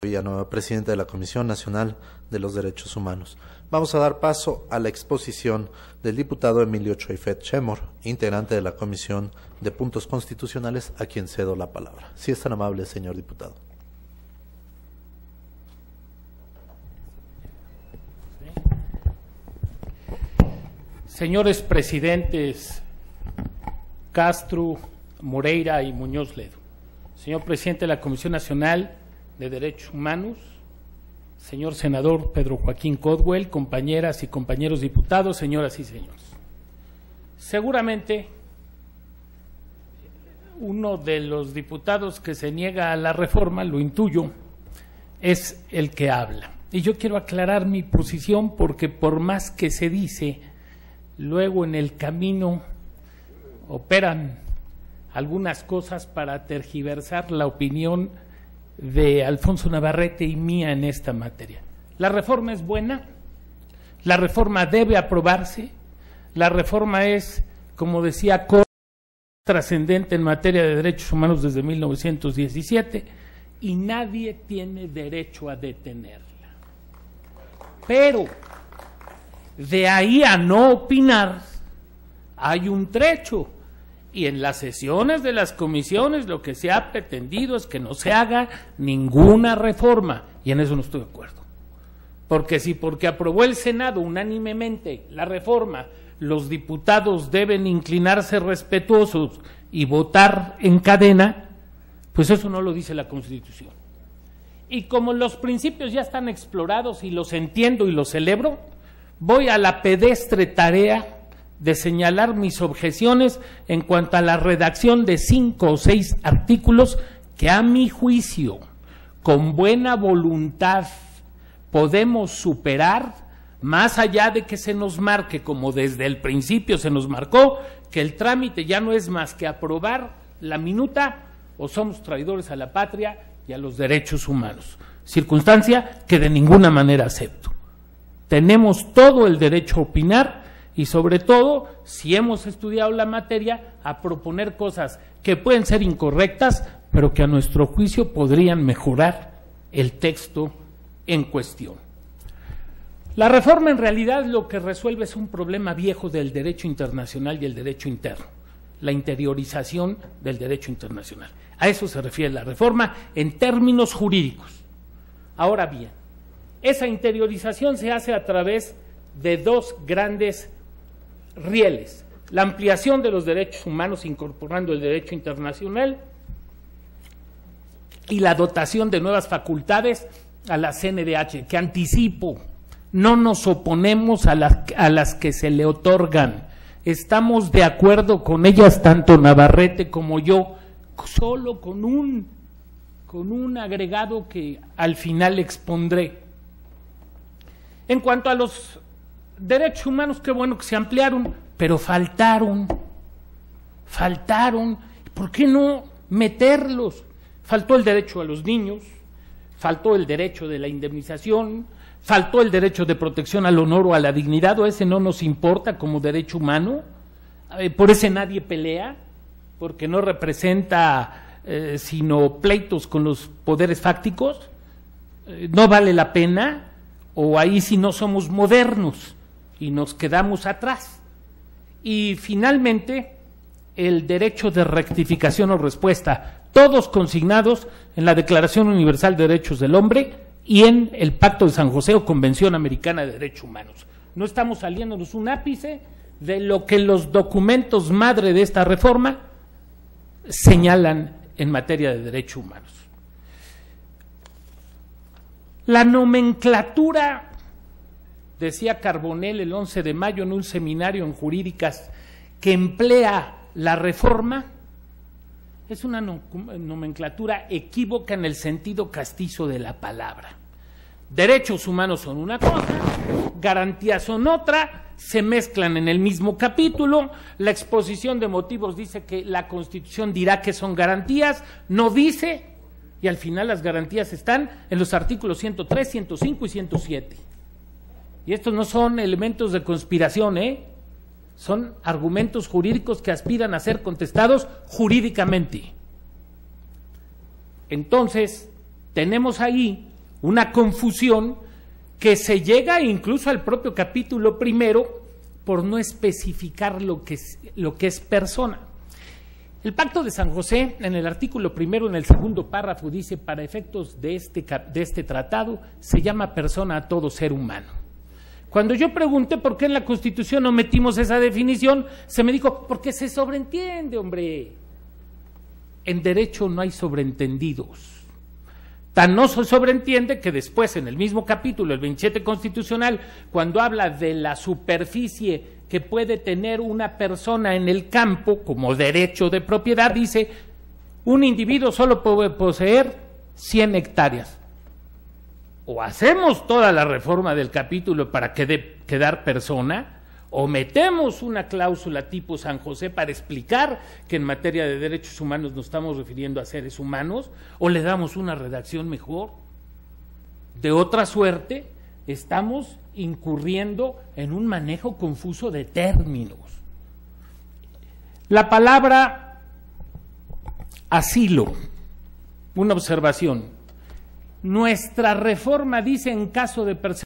Villanueva, presidente de la Comisión Nacional de los Derechos Humanos. Vamos a dar paso a la exposición del diputado Emilio Choifet Chemor, integrante de la Comisión de Puntos Constitucionales, a quien cedo la palabra. Si es tan amable, señor diputado. Señores presidentes Castro, Moreira y Muñoz Ledo, señor presidente de la Comisión Nacional de Derechos Humanos, señor senador Pedro Joaquín Codwell, compañeras y compañeros diputados, señoras y señores. Seguramente uno de los diputados que se niega a la reforma, lo intuyo, es el que habla. Y yo quiero aclarar mi posición porque por más que se dice, luego en el camino operan algunas cosas para tergiversar la opinión de Alfonso Navarrete y mía en esta materia. La reforma es buena, la reforma debe aprobarse, la reforma es, como decía, trascendente en materia de derechos humanos desde 1917 y nadie tiene derecho a detenerla. Pero de ahí a no opinar hay un trecho. Y en las sesiones de las comisiones lo que se ha pretendido es que no se haga ninguna reforma, y en eso no estoy de acuerdo. Porque si porque aprobó el Senado unánimemente la reforma, los diputados deben inclinarse respetuosos y votar en cadena, pues eso no lo dice la Constitución. Y como los principios ya están explorados y los entiendo y los celebro, voy a la pedestre tarea de señalar mis objeciones en cuanto a la redacción de 5 o 6 artículos que a mi juicio, con buena voluntad, podemos superar, más allá de que se nos marque, como desde el principio se nos marcó, que el trámite ya no es más que aprobar la minuta o somos traidores a la patria y a los derechos humanos, circunstancia que de ninguna manera acepto. Tenemos todo el derecho a opinar y sobre todo, si hemos estudiado la materia, a proponer cosas que pueden ser incorrectas, pero que a nuestro juicio podrían mejorar el texto en cuestión. La reforma en realidad lo que resuelve es un problema viejo del derecho internacional y el derecho interno, la interiorización del derecho internacional. A eso se refiere la reforma en términos jurídicos. Ahora bien, esa interiorización se hace a través de dos grandes rieles: la ampliación de los derechos humanos incorporando el derecho internacional y la dotación de nuevas facultades a la CNDH, que anticipo, no nos oponemos a las que se le otorgan, estamos de acuerdo con ellas tanto Navarrete como yo, solo con un agregado que al final expondré. En cuanto a los derechos humanos, qué bueno que se ampliaron, pero faltaron. ¿Por qué no meterlos? Faltó el derecho a los niños, faltó el derecho de la indemnización, faltó el derecho de protección al honor o a la dignidad, o ese no nos importa como derecho humano, por ese nadie pelea, porque no representa sino pleitos con los poderes fácticos, no vale la pena, o ahí sí no somos modernos y nos quedamos atrás. Y finalmente, el derecho de rectificación o respuesta, todos consignados en la Declaración Universal de Derechos del Hombre y en el Pacto de San José o Convención Americana de Derechos Humanos. No estamos saliéndonos un ápice de lo que los documentos madre de esta reforma señalan en materia de derechos humanos. La nomenclatura, decía Carbonell el 11 de mayo en un seminario en jurídicas, que emplea la reforma, es una nomenclatura equívoca en el sentido castizo de la palabra. Derechos humanos son una cosa, garantías son otra, se mezclan en el mismo capítulo, la exposición de motivos dice que la Constitución dirá que son garantías, no dice, y al final las garantías están en los artículos 103, 105 y 107. Y estos no son elementos de conspiración, son argumentos jurídicos que aspiran a ser contestados jurídicamente. Entonces, tenemos ahí una confusión que se llega incluso al propio capítulo primero por no especificar lo que es persona. El Pacto de San José, en el artículo primero, en el segundo párrafo, dice: para efectos de este tratado, se llama persona a todo ser humano. Cuando yo pregunté por qué en la Constitución no metimos esa definición, se me dijo: porque se sobreentiende, hombre. En derecho no hay sobreentendidos. Tan no se sobreentiende que después, en el mismo capítulo, el 27 constitucional, cuando habla de la superficie que puede tener una persona en el campo como derecho de propiedad, dice: un individuo solo puede poseer 100 hectáreas. O hacemos toda la reforma del capítulo para quedar persona, o metemos una cláusula tipo San José para explicar que en materia de derechos humanos nos estamos refiriendo a seres humanos, o le damos una redacción mejor. De otra suerte, estamos incurriendo en un manejo confuso de términos. La palabra asilo, una observación. Nuestra reforma dice: en caso de persecución